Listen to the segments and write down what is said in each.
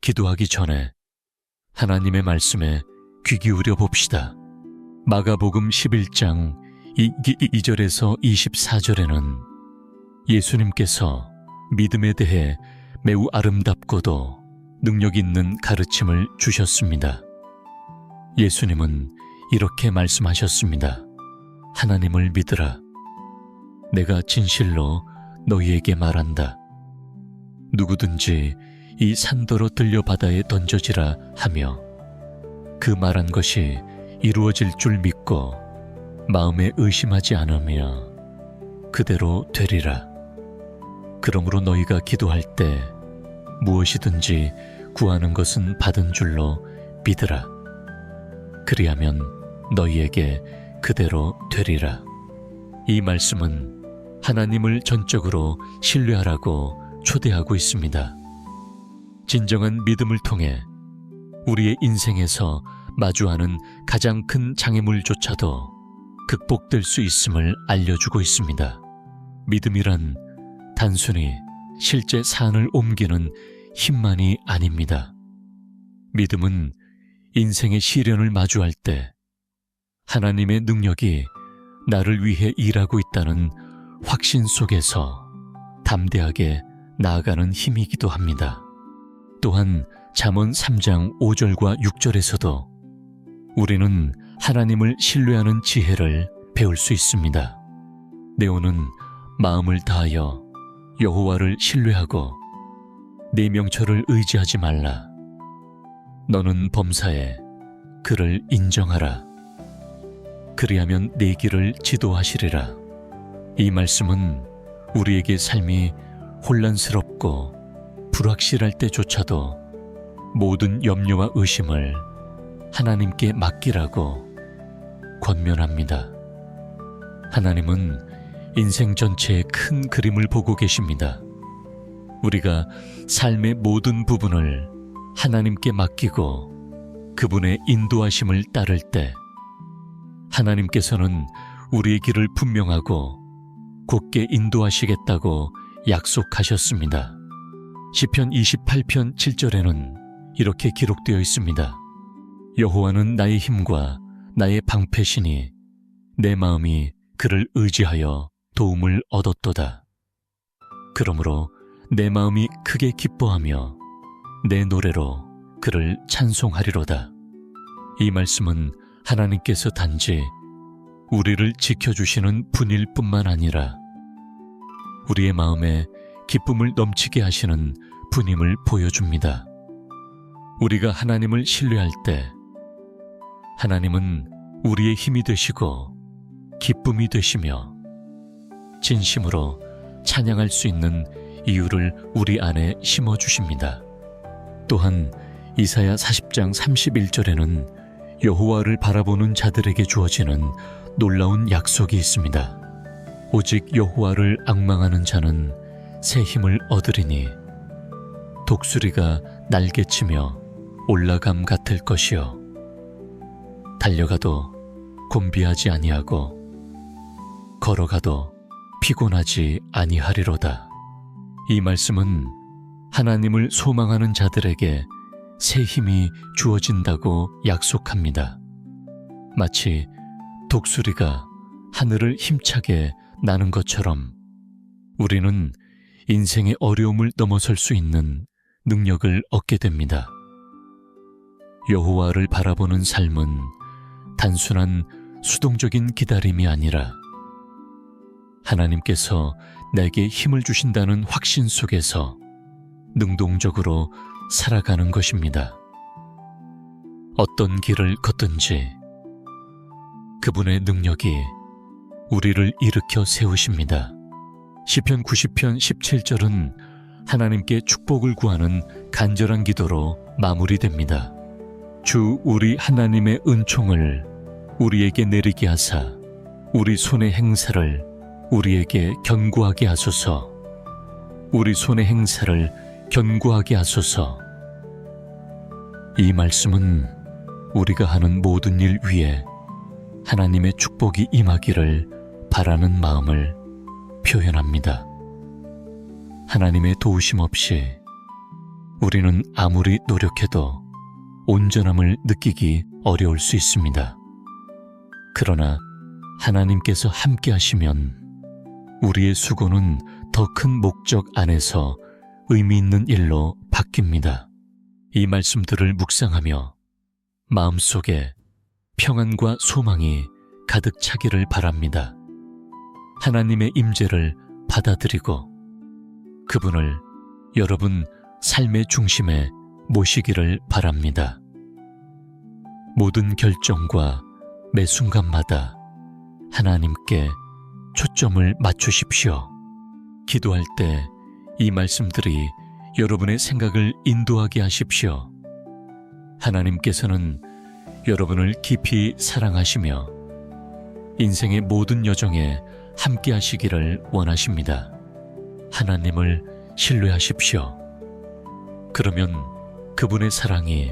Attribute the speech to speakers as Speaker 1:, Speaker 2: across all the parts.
Speaker 1: 기도하기 전에 하나님의 말씀에 귀 기울여 봅시다. 마가복음 11장 2절에서 24절에는 예수님께서 믿음에 대해 매우 아름답고도 능력 있는 가르침을 주셨습니다. 예수님은 이렇게 말씀하셨습니다. 하나님을 믿으라. 내가 진실로 너희에게 말한다. 누구든지 이 산더러 들려 바다에 던져지라 하며 그 말한 것이 이루어질 줄 믿고 마음에 의심하지 않으며 그대로 되리라. 그러므로 너희가 기도할 때 무엇이든지 구하는 것은 받은 줄로 믿으라. 그리하면 너희에게 그대로 되리라. 이 말씀은 하나님을 전적으로 신뢰하라고 초대하고 있습니다. 진정한 믿음을 통해 우리의 인생에서 마주하는 가장 큰 장애물조차도 극복될 수 있음을 알려주고 있습니다. 믿음이란 단순히 실제 사안을 옮기는 힘만이 아닙니다. 믿음은 인생의 시련을 마주할 때 하나님의 능력이 나를 위해 일하고 있다는 확신 속에서 담대하게 나아가는 힘이기도 합니다. 또한 잠언 3장 5절과 6절에서도 우리는 하나님을 신뢰하는 지혜를 배울 수 있습니다. 네오는 마음을 다하여 여호와를 신뢰하고 네 명철을 의지하지 말라. 너는 범사에 그를 인정하라. 그리하면 네 길을 지도하시리라. 이 말씀은 우리에게 삶이 혼란스럽고 불확실할 때조차도 모든 염려와 의심을 하나님께 맡기라고 권면합니다. 하나님은 인생 전체의 큰 그림을 보고 계십니다. 우리가 삶의 모든 부분을 하나님께 맡기고 그분의 인도하심을 따를 때 하나님께서는 우리의 길을 분명하고 곧게 인도하시겠다고 약속하셨습니다. 시편 28편 7절에는 이렇게 기록되어 있습니다. 여호와는 나의 힘과 나의 방패시니 내 마음이 그를 의지하여 도움을 얻었도다. 그러므로 내 마음이 크게 기뻐하며 내 노래로 그를 찬송하리로다. 이 말씀은 하나님께서 단지 우리를 지켜주시는 분일 뿐만 아니라 우리의 마음에 기쁨을 넘치게 하시는 분임을 보여줍니다. 우리가 하나님을 신뢰할 때 하나님은 우리의 힘이 되시고 기쁨이 되시며 진심으로 찬양할 수 있는 이유를 우리 안에 심어주십니다. 또한 이사야 40장 31절에는 여호와를 바라보는 자들에게 주어지는 놀라운 약속이 있습니다. 오직 여호와를 앙망하는 자는 새 힘을 얻으리니 독수리가 날개치며 올라감 같을 것이요 달려가도 곤비하지 아니하고 걸어가도 피곤하지 아니하리로다. 이 말씀은 하나님을 소망하는 자들에게 새 힘이 주어진다고 약속합니다. 마치 독수리가 하늘을 힘차게 나는 것처럼 우리는 인생의 어려움을 넘어설 수 있는 능력을 얻게 됩니다. 여호와를 바라보는 삶은 단순한 수동적인 기다림이 아니라 하나님께서 내게 힘을 주신다는 확신 속에서 능동적으로 살아가는 것입니다. 어떤 길을 걷든지 그분의 능력이 우리를 일으켜 세우십니다. 시편 90편 17절은 하나님께 축복을 구하는 간절한 기도로 마무리됩니다. 주 우리 하나님의 은총을 우리에게 내리게 하사 우리 손의 행사를 우리에게 견고하게 하소서. 우리 손의 행사를 견고하게 하소서. 이 말씀은 우리가 하는 모든 일 위에 하나님의 축복이 임하기를 바라는 마음을 표현합니다. 하나님의 도우심 없이 우리는 아무리 노력해도 온전함을 느끼기 어려울 수 있습니다. 그러나 하나님께서 함께 하시면 우리의 수고는 더 큰 목적 안에서 의미 있는 일로 바뀝니다. 이 말씀들을 묵상하며 마음속에 평안과 소망이 가득 차기를 바랍니다. 하나님의 임재를 받아들이고 그분을 여러분 삶의 중심에 모시기를 바랍니다. 모든 결정과 매 순간마다 하나님께 초점을 맞추십시오. 기도할 때 이 말씀들이 여러분의 생각을 인도하게 하십시오. 하나님께서는 여러분을 깊이 사랑하시며 인생의 모든 여정에 함께 하시기를 원하십니다. 하나님을 신뢰하십시오. 그러면 그분의 사랑이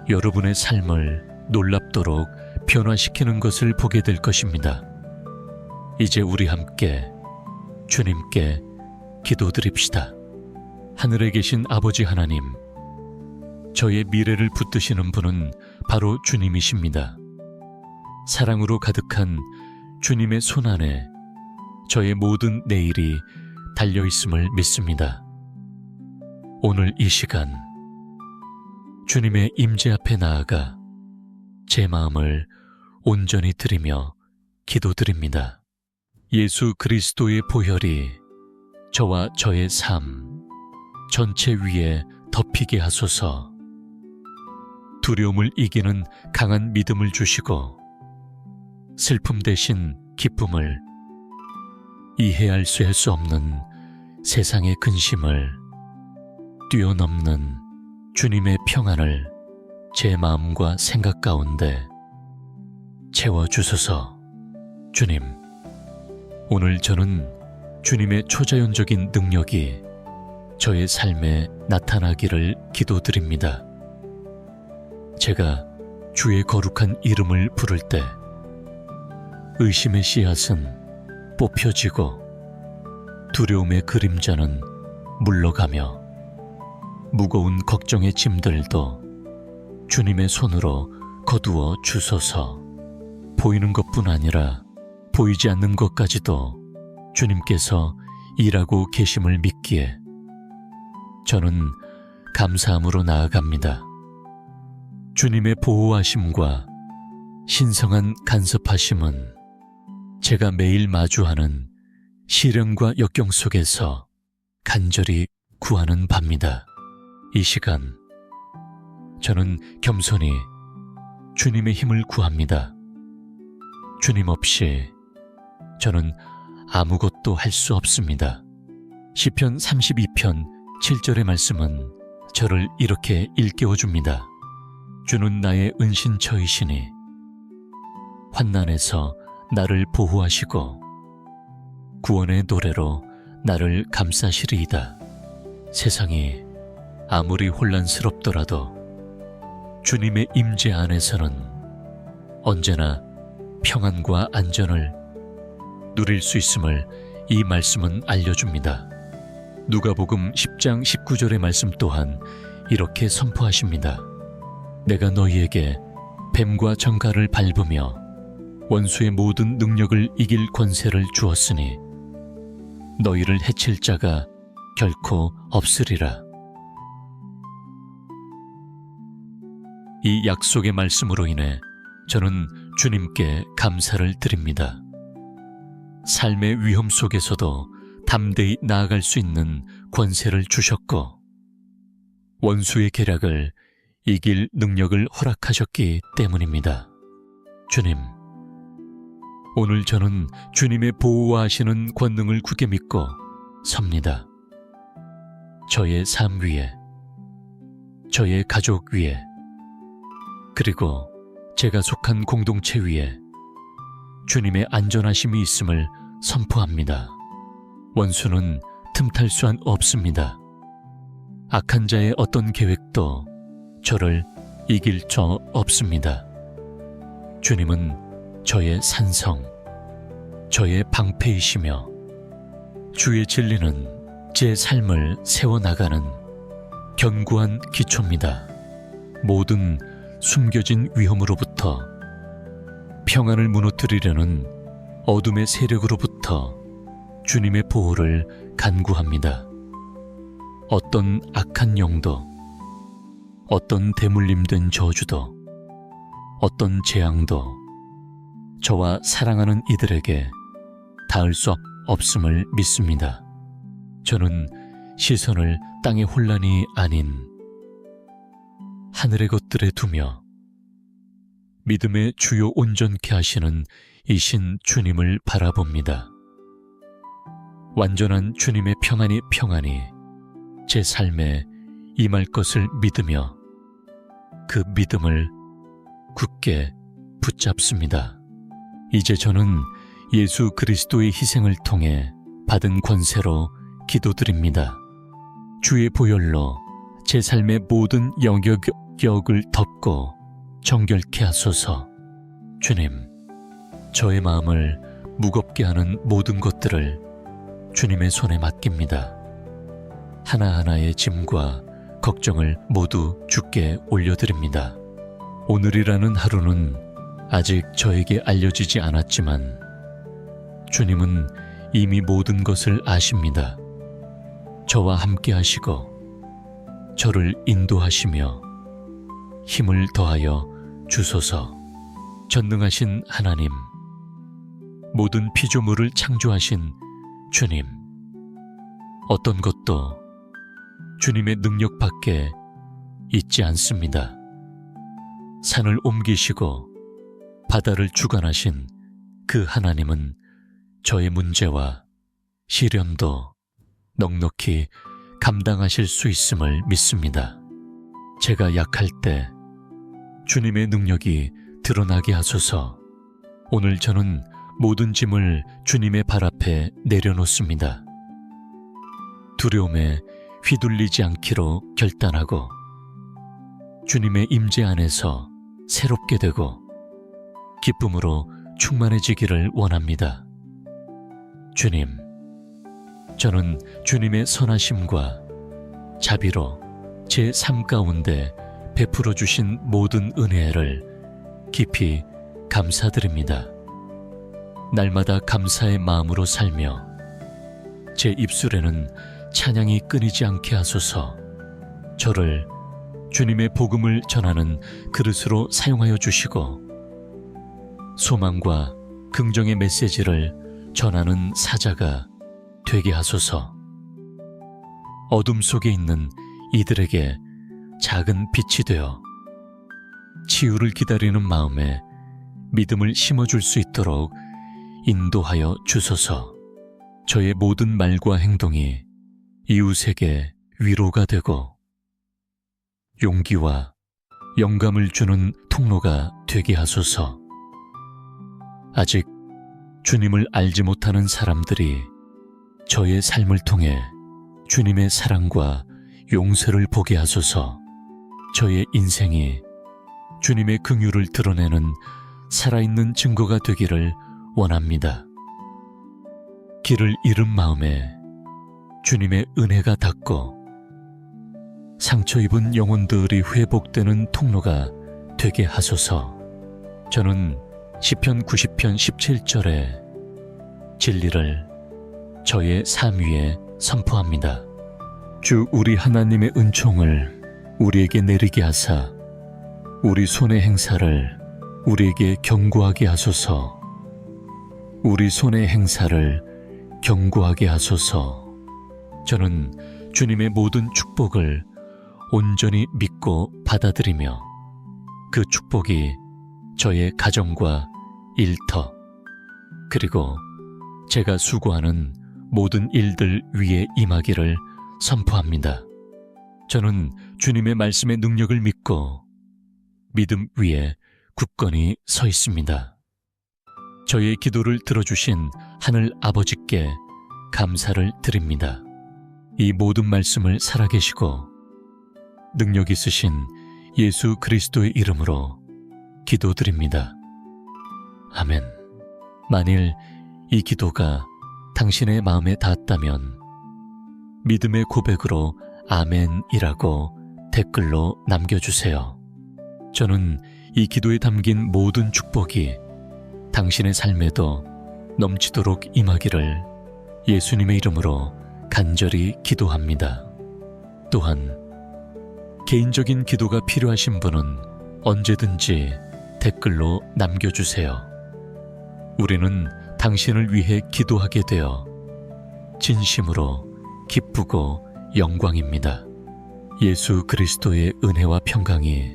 Speaker 1: 여러분의 삶을 놀랍도록 변화시키는 것을 보게 될 것입니다. 이제 우리 함께 주님께 기도드립시다. 하늘에 계신 아버지 하나님, 저의 미래를 붙드시는 분은 바로 주님이십니다. 사랑으로 가득한 주님의 손 안에 저의 모든 내일이 달려있음을 믿습니다. 오늘 이 시간 주님의 임재 앞에 나아가 제 마음을 온전히 드리며 기도드립니다. 예수 그리스도의 보혈이 저와 저의 삶 전체 위에 덮이게 하소서. 두려움을 이기는 강한 믿음을 주시고 슬픔 대신 기쁨을, 이해할 수 없는 세상의 근심을 뛰어넘는 주님의 평안을 제 마음과 생각 가운데 채워주소서. 주님, 오늘 저는 주님의 초자연적인 능력이 저의 삶에 나타나기를 기도드립니다. 제가 주의 거룩한 이름을 부를 때 의심의 씨앗은 뽑혀지고 두려움의 그림자는 물러가며 무거운 걱정의 짐들도 주님의 손으로 거두어 주소서. 보이는 것뿐 아니라 보이지 않는 것까지도 주님께서 일하고 계심을 믿기에 저는 감사함으로 나아갑니다. 주님의 보호하심과 신성한 간섭하심은 제가 매일 마주하는 시련과 역경 속에서 간절히 구하는 바입니다. 이 시간 저는 겸손히 주님의 힘을 구합니다. 주님 없이 저는 아무것도 할 수 없습니다. 시편 32편 7절의 말씀은 저를 이렇게 일깨워 줍니다. 주는 나의 은신처이시니 환난에서 나를 보호하시고 구원의 노래로 나를 감싸시리이다. 세상이 아무리 혼란스럽더라도 주님의 임재 안에서는 언제나 평안과 안전을 누릴 수 있음을 이 말씀은 알려줍니다. 누가복음 10장 19절의 말씀 또한 이렇게 선포하십니다. 내가 너희에게 뱀과 정갈을 밟으며 원수의 모든 능력을 이길 권세를 주었으니 너희를 해칠 자가 결코 없으리라. 이 약속의 말씀으로 인해 저는 주님께 감사를 드립니다. 삶의 위험 속에서도 담대히 나아갈 수 있는 권세를 주셨고 원수의 계략을 이길 능력을 허락하셨기 때문입니다. 주님, 오늘 저는 주님의 보호하시는 권능을 굳게 믿고 섭니다. 저의 삶 위에, 저의 가족 위에, 그리고 제가 속한 공동체 위에 주님의 안전하심이 있음을 선포합니다. 원수는 틈탈 수 없습니다. 악한 자의 어떤 계획도 저를 이길 수 없습니다. 주님은 저의 산성, 저의 방패이시며 주의 진리는 제 삶을 세워나가는 견고한 기초입니다. 모든 숨겨진 위험으로부터, 평안을 무너뜨리려는 어둠의 세력으로부터 주님의 보호를 간구합니다. 어떤 악한 영도, 어떤 대물림된 저주도, 어떤 재앙도 저와 사랑하는 이들에게 닿을 수 없음을 믿습니다. 저는 시선을 땅의 혼란이 아닌 하늘의 것들에 두며 믿음의 주요 온전케 하시는 이신 주님을 바라봅니다. 완전한 주님의 평안이 제 삶에 임할 것을 믿으며 그 믿음을 굳게 붙잡습니다. 이제 저는 예수 그리스도의 희생을 통해 받은 권세로 기도드립니다. 주의 보혈로 제 삶의 모든 영역을 덮고 정결케 하소서. 주님, 저의 마음을 무겁게 하는 모든 것들을 주님의 손에 맡깁니다. 하나하나의 짐과 걱정을 모두 주께 올려드립니다. 오늘이라는 하루는 아직 저에게 알려지지 않았지만 주님은 이미 모든 것을 아십니다. 저와 함께 하시고 저를 인도하시며 힘을 더하여 주소서. 전능하신 하나님, 모든 피조물을 창조하신 주님, 어떤 것도 주님의 능력 밖에 있지 않습니다. 산을 옮기시고 바다를 주관하신 그 하나님은 저의 문제와 시련도 넉넉히 감당하실 수 있음을 믿습니다. 제가 약할 때 주님의 능력이 드러나게 하소서. 오늘 저는 모든 짐을 주님의 발 앞에 내려놓습니다. 두려움에 휘둘리지 않기로 결단하고 주님의 임재 안에서 새롭게 되고 기쁨으로 충만해지기를 원합니다. 주님, 저는 주님의 선하심과 자비로 제 삶 가운데 베풀어 주신 모든 은혜를 깊이 감사드립니다. 날마다 감사의 마음으로 살며 제 입술에는 찬양이 끊이지 않게 하소서. 저를 주님의 복음을 전하는 그릇으로 사용하여 주시고 소망과 긍정의 메시지를 전하는 사자가 되게 하소서. 어둠 속에 있는 이들에게 작은 빛이 되어 치유를 기다리는 마음에 믿음을 심어줄 수 있도록 인도하여 주소서. 저의 모든 말과 행동이 이웃에게 위로가 되고 용기와 영감을 주는 통로가 되게 하소서. 아직 주님을 알지 못하는 사람들이 저의 삶을 통해 주님의 사랑과 용서를 보게 하소서. 저의 인생이 주님의 긍휼을 드러내는 살아있는 증거가 되기를 원합니다. 길을 잃은 마음에 주님의 은혜가 닿고 상처 입은 영혼들이 회복되는 통로가 되게 하소서. 저는 시편 90편 17절에 진리를 저의 삶 위에 선포합니다. 주 우리 하나님의 은총을 우리에게 내리게 하사 우리 손의 행사를 우리에게 견고하게 하소서. 우리 손의 행사를 견고하게 하소서. 저는 주님의 모든 축복을 온전히 믿고 받아들이며 그 축복이 저의 가정과 일터 그리고 제가 수고하는 모든 일들 위에 임하기를 선포합니다. 저는 주님의 말씀의 능력을 믿고 믿음 위에 굳건히 서 있습니다. 저의 기도를 들어주신 하늘 아버지께 감사를 드립니다. 이 모든 말씀을 살아계시고 능력 있으신 예수 그리스도의 이름으로 기도드립니다. 아멘. 만일 이 기도가 당신의 마음에 닿았다면 믿음의 고백으로 아멘이라고 댓글로 남겨주세요. 저는 이 기도에 담긴 모든 축복이 당신의 삶에도 넘치도록 임하기를 예수님의 이름으로 간절히 기도합니다. 또한 개인적인 기도가 필요하신 분은 언제든지 댓글로 남겨주세요. 우리는 당신을 위해 기도하게 되어 진심으로 기쁘고 영광입니다. 예수 그리스도의 은혜와 평강이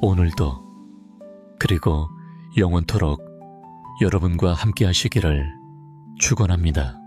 Speaker 1: 오늘도 그리고 영원토록 여러분과 함께 하시기를 축원합니다.